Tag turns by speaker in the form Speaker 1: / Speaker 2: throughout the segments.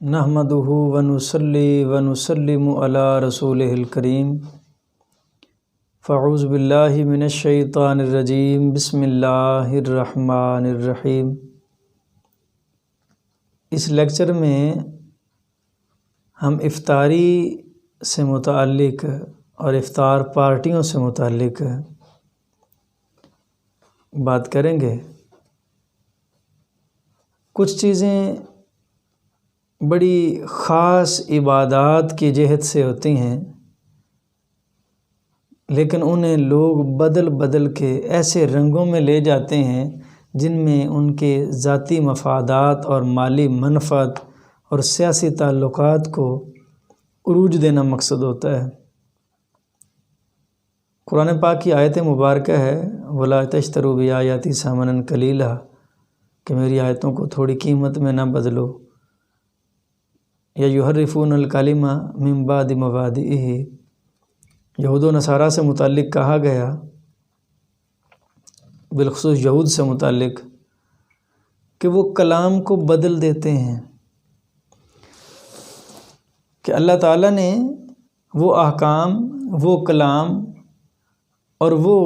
Speaker 1: نحمدہ ونصلی ونسلم علی رسولہ الکریم فاعوذ باللہ من الشیطان الرجیم بسم اللہ الرحمن الرحیم۔ اس لیکچر میں ہم افطاری سے متعلق اور افطار پارٹیوں سے متعلق بات کریں گے۔ کچھ چیزیں بڑی خاص عبادات کی جہت سے ہوتی ہیں، لیکن انہیں لوگ بدل بدل کے ایسے رنگوں میں لے جاتے ہیں جن میں ان کے ذاتی مفادات اور مالی منفعت اور سیاسی تعلقات کو عروج دینا مقصد ہوتا ہے۔ قرآن پاک کی آیت مبارکہ ہے وَلَا تَشْتَرُوا بِآيَاتِي ثَمَنًا قَلِيلًا، کہ میری آیتوں کو تھوڑی قیمت میں نہ بدلو۔ یا یحرفون الکلم من بعد مواضعہ، یہود و نصارہ سے متعلق کہا گیا، بالخصوص یہود سے متعلق، کہ وہ کلام کو بدل دیتے ہیں، کہ اللہ تعالیٰ نے وہ احکام، وہ کلام اور وہ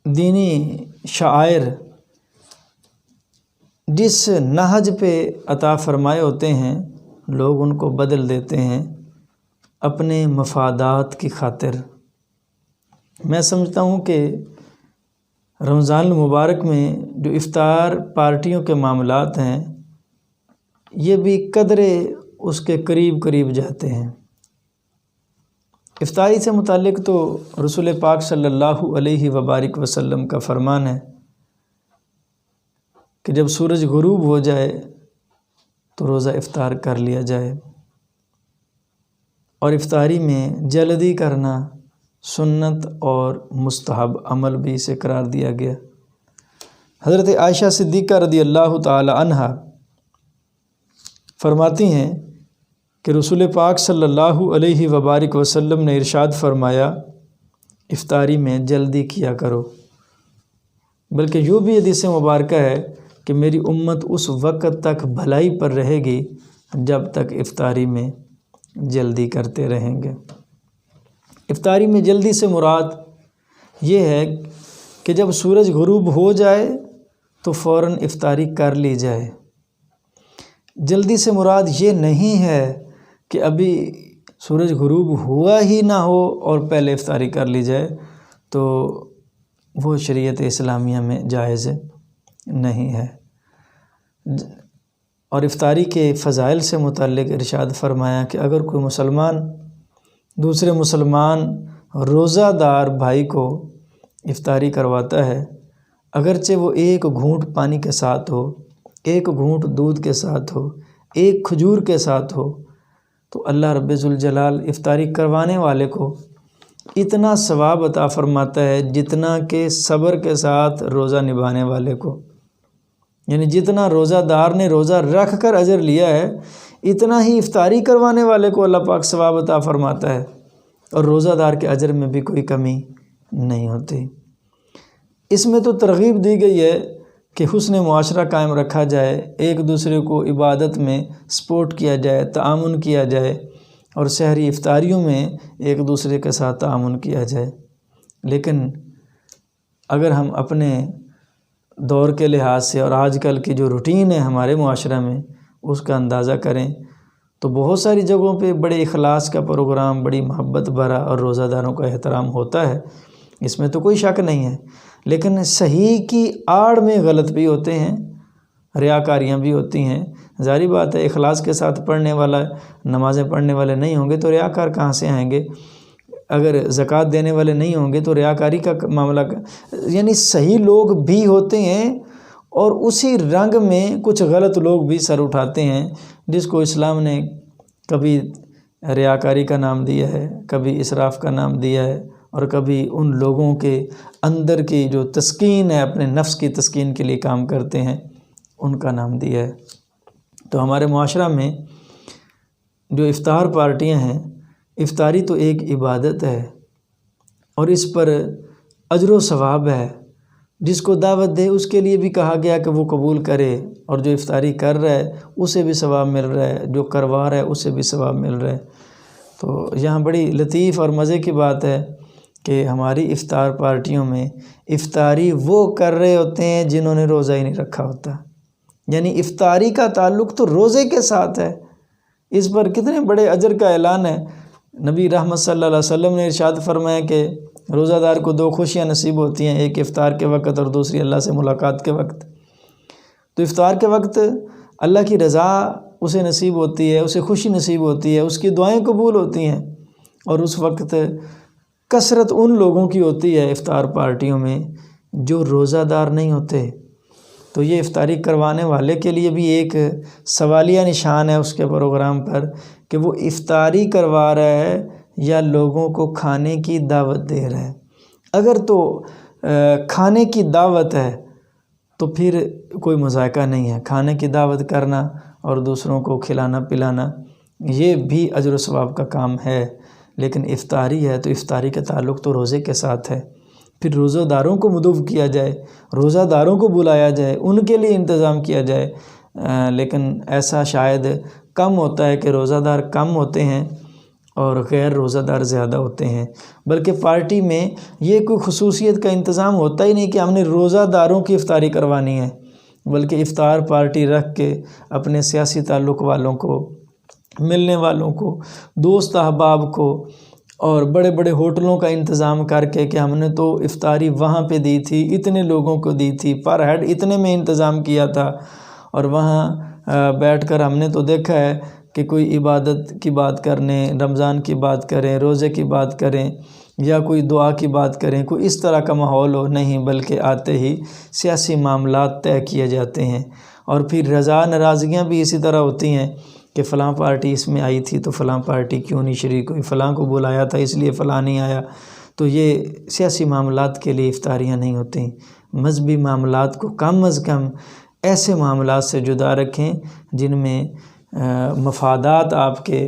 Speaker 1: دینی شعائر جس نہج پہ عطا فرمائے ہوتے ہیں، لوگ ان کو بدل دیتے ہیں اپنے مفادات کی خاطر۔ میں سمجھتا ہوں کہ رمضان المبارک میں جو افطار پارٹیوں کے معاملات ہیں، یہ بھی قدرے اس کے قریب قریب جاتے ہیں۔ افطاری سے متعلق تو رسول پاک صلی اللہ علیہ وبارک وسلم کا فرمان ہے کہ جب سورج غروب ہو جائے تو روزہ افطار کر لیا جائے، اور افطاری میں جلدی کرنا سنت اور مستحب عمل بھی اسے قرار دیا گیا۔ حضرت عائشہ صدیقہ رضی اللہ تعالی عنہا فرماتی ہیں کہ رسول پاک صلی اللہ علیہ وبارک وسلم نے ارشاد فرمایا، افطاری میں جلدی کیا کرو، بلکہ یوں بھی حدیث مبارکہ ہے کہ میری امت اس وقت تک بھلائی پر رہے گی جب تک افطاری میں جلدی کرتے رہیں گے۔ افطاری میں جلدی سے مراد یہ ہے کہ جب سورج غروب ہو جائے تو فوراً افطاری کر لی جائے۔ جلدی سے مراد یہ نہیں ہے کہ ابھی سورج غروب ہوا ہی نہ ہو اور پہلے افطاری کر لی جائے، تو وہ شریعت اسلامیہ میں جائز نہیں ہے۔ اور افطاری کے فضائل سے متعلق ارشاد فرمایا کہ اگر کوئی مسلمان دوسرے مسلمان روزہ دار بھائی کو افطاری کرواتا ہے، اگرچہ وہ ایک گھونٹ پانی کے ساتھ ہو، ایک گھونٹ دودھ کے ساتھ ہو، ایک کھجور کے ساتھ ہو، تو اللہ رب ذوالجلال افطاری کروانے والے کو اتنا ثواب عطا فرماتا ہے جتنا کہ صبر کے ساتھ روزہ نبھانے والے کو، یعنی جتنا روزہ دار نے روزہ رکھ کر اجر لیا ہے، اتنا ہی افطاری کروانے والے کو اللہ پاک ثواب عطا فرماتا ہے، اور روزہ دار کے اجر میں بھی کوئی کمی نہیں ہوتی۔ اس میں تو ترغیب دی گئی ہے کہ حسن معاشرہ قائم رکھا جائے، ایک دوسرے کو عبادت میں سپورٹ کیا جائے، تعاون کیا جائے، اور سحری افطاریوں میں ایک دوسرے کے ساتھ تعاون کیا جائے۔ لیکن اگر ہم اپنے دور کے لحاظ سے اور آج کل کی جو روٹین ہے ہمارے معاشرہ میں، اس کا اندازہ کریں تو بہت ساری جگہوں پہ بڑے اخلاص کا پروگرام، بڑی محبت بھرا اور روزہ داروں کا احترام ہوتا ہے، اس میں تو کوئی شک نہیں ہے، لیکن صحیح کی آڑ میں غلط بھی ہوتے ہیں، ریاکاریاں بھی ہوتی ہیں۔ ظاہری بات ہے، اخلاص کے ساتھ پڑھنے والا، نمازیں پڑھنے والے نہیں ہوں گے تو ریاکار کہاں سے آئیں گے؟ اگر زکوٰۃ دینے والے نہیں ہوں گے تو ریاکاری کا معاملہ، یعنی صحیح لوگ بھی ہوتے ہیں، اور اسی رنگ میں کچھ غلط لوگ بھی سر اٹھاتے ہیں، جس کو اسلام نے کبھی ریاکاری کا نام دیا ہے، کبھی اسراف کا نام دیا ہے، اور کبھی ان لوگوں کے اندر کی جو تسکین ہے، اپنے نفس کی تسکین کے لیے کام کرتے ہیں، ان کا نام دیا ہے۔ تو ہمارے معاشرہ میں جو افطار پارٹیاں ہیں، افطاری تو ایک عبادت ہے اور اس پر اجر و ثواب ہے، جس کو دعوت دے اس کے لیے بھی کہا گیا کہ وہ قبول کرے، اور جو افطاری کر رہا ہے اسے بھی ثواب مل رہا ہے، جو کروا رہا ہے اسے بھی ثواب مل رہا ہے۔ تو یہاں بڑی لطیف اور مزے کی بات ہے کہ ہماری افطار پارٹیوں میں افطاری وہ کر رہے ہوتے ہیں جنہوں نے روزہ ہی نہیں رکھا ہوتا، یعنی افطاری کا تعلق تو روزے کے ساتھ ہے۔ اس پر کتنے بڑے اجر کا اعلان ہے۔ نبی رحمت صلی اللہ علیہ وسلم نے ارشاد فرمایا کہ روزہ دار کو 2 خوشیاں نصیب ہوتی ہیں، ایک افطار کے وقت اور دوسری اللہ سے ملاقات کے وقت۔ تو افطار کے وقت اللہ کی رضا اسے نصیب ہوتی ہے، اسے خوشی نصیب ہوتی ہے، اس کی دعائیں قبول ہوتی ہیں، اور اس وقت کثرت ان لوگوں کی ہوتی ہے افطار پارٹیوں میں جو روزہ دار نہیں ہوتے۔ تو یہ افطاری کروانے والے کے لیے بھی ایک سوالیہ نشان ہے اس کے پروگرام پر کہ وہ افطاری کروا رہا ہے یا لوگوں کو کھانے کی دعوت دے رہا ہے۔ اگر تو کھانے کی دعوت ہے تو پھر کوئی مذائقہ نہیں ہے، کھانے کی دعوت کرنا اور دوسروں کو کھلانا پلانا یہ بھی اجر و ثواب کا کام ہے، لیکن افطاری ہے تو افطاری کا تعلق تو روزے کے ساتھ ہے۔ پھر روزہ داروں کو مدعو کیا جائے، روزہ داروں کو بلایا جائے، ان کے لیے انتظام کیا جائے، لیکن ایسا شاید کم ہوتا ہے کہ روزہ دار کم ہوتے ہیں اور غیر روزہ دار زیادہ ہوتے ہیں، بلکہ پارٹی میں یہ کوئی خصوصیت کا انتظام ہوتا ہی نہیں کہ ہم نے روزہ داروں کی افطاری کروانی ہے، بلکہ افطار پارٹی رکھ کے اپنے سیاسی تعلق والوں کو، ملنے والوں کو، دوست احباب کو، اور بڑے بڑے ہوٹلوں کا انتظام کر کے کہ ہم نے تو افطاری وہاں پہ دی تھی، اتنے لوگوں کو دی تھی، پر ہیڈ اتنے میں انتظام کیا تھا، اور وہاں بیٹھ کر ہم نے تو دیکھا ہے کہ کوئی عبادت کی بات کرنے، رمضان کی بات کریں، روزے کی بات کریں یا کوئی دعا کی بات کریں، کوئی اس طرح کا ماحول ہو نہیں، بلکہ آتے ہی سیاسی معاملات طے کیے جاتے ہیں، اور پھر رضا ناراضگیاں بھی اسی طرح ہوتی ہیں کہ فلاں پارٹی اس میں آئی تھی تو فلاں پارٹی کیوں نہیں شریک ہوئی، فلاں کو بلایا تھا اس لیے فلاں نہیں آیا۔ تو یہ سیاسی معاملات کے لیے افطاریاں نہیں ہوتیں۔ مذہبی معاملات کو کم از کم ایسے معاملات سے جدا رکھیں جن میں مفادات آپ کے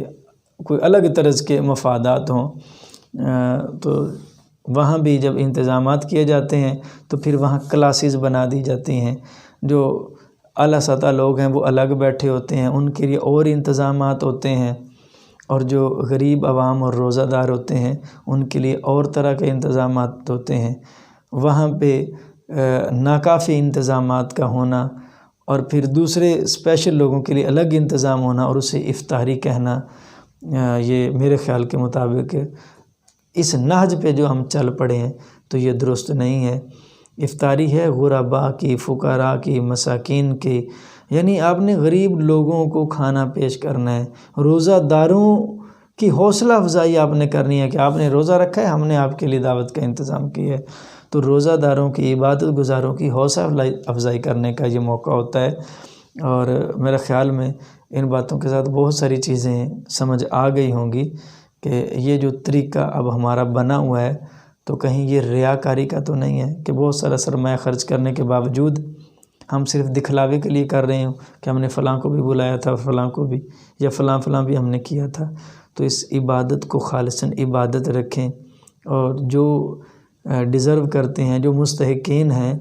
Speaker 1: کوئی الگ طرز کے مفادات ہوں، تو وہاں بھی جب انتظامات کیے جاتے ہیں تو پھر وہاں کلاسز بنا دی جاتی ہیں، جو اعلیٰ سطح لوگ ہیں وہ الگ بیٹھے ہوتے ہیں، ان کے لیے اور انتظامات ہوتے ہیں، اور جو غریب عوام اور روزہ دار ہوتے ہیں ان کے لیے اور طرح کے انتظامات ہوتے ہیں۔ وہاں پہ ناکافی انتظامات کا ہونا اور پھر دوسرے اسپیشل لوگوں کے لیے الگ انتظام ہونا اور اسے افطاری کہنا، یہ میرے خیال کے مطابق اس نہج پہ جو ہم چل پڑے ہیں تو یہ درست نہیں ہے۔ افطاری ہے غرباء کی، فقراء کی، مساکین کی، یعنی آپ نے غریب لوگوں کو کھانا پیش کرنا ہے، روزہ داروں کی حوصلہ افزائی آپ نے کرنی ہے کہ آپ نے روزہ رکھا ہے، ہم نے آپ کے لیے دعوت کا انتظام کیا ہے، تو روزہ داروں کی، عبادت گزاروں کی حوصلہ افزائی کرنے کا یہ موقع ہوتا ہے۔ اور میرے خیال میں ان باتوں کے ساتھ بہت ساری چیزیں سمجھ آ گئی ہوں گی کہ یہ جو طریقہ اب ہمارا بنا ہوا ہے تو کہیں یہ ریاکاری کا تو نہیں ہے کہ بہت سارا سرمایہ خرچ کرنے کے باوجود ہم صرف دکھلاوے کے لیے کر رہے ہوں کہ ہم نے فلاں کو بھی بلایا تھا، فلاں کو بھی، یا فلاں بھی ہم نے کیا تھا۔ تو اس عبادت کو خالصاً عبادت رکھیں، اور جو ڈیزرو کرتے ہیں، جو مستحقین ہیں،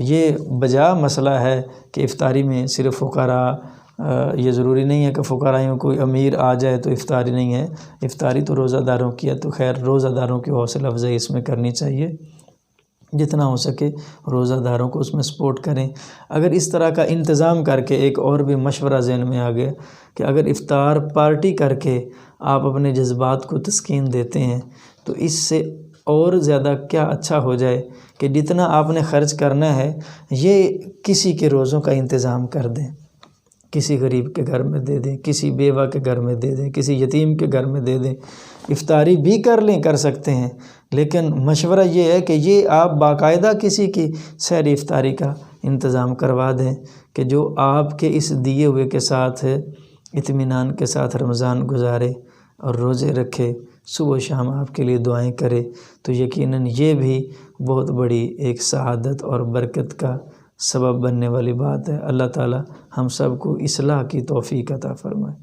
Speaker 1: یہ بجا مسئلہ ہے کہ افطاری میں صرف فقراء، یہ ضروری نہیں ہے کہ فقرائیوں کوئی امیر آ جائے تو افطاری نہیں ہے، افطاری تو روزہ داروں کی ہے، تو خیر روزہ داروں کی حوصلہ افزائی اس میں کرنی چاہیے، جتنا ہو سکے روزہ داروں کو اس میں سپورٹ کریں۔ اگر اس طرح کا انتظام کر کے، ایک اور بھی مشورہ ذہن میں آ گیا کہ اگر افطار پارٹی کر کے آپ اپنے جذبات کو تسکین دیتے ہیں تو اس سے اور زیادہ کیا اچھا ہو جائے کہ جتنا آپ نے خرچ کرنا ہے یہ کسی کے روزوں کا انتظام کر دیں، کسی غریب کے گھر میں دے دیں، کسی بیوہ کے گھر میں دے دیں، کسی یتیم کے گھر میں دے دیں، افطاری بھی کر سکتے ہیں، لیکن مشورہ یہ ہے کہ یہ آپ باقاعدہ کسی کی سحری افطاری کا انتظام کروا دیں کہ جو آپ کے اس دیے ہوئے کے ساتھ اطمینان کے ساتھ رمضان گزارے اور روزے رکھے، صبح و شام آپ کے لیے دعائیں کرے، تو یقیناً یہ بھی بہت بڑی ایک سعادت اور برکت کا سبب بننے والی بات ہے۔ اللہ تعالی ہم سب کو اصلاح کی توفیق عطا فرمائے۔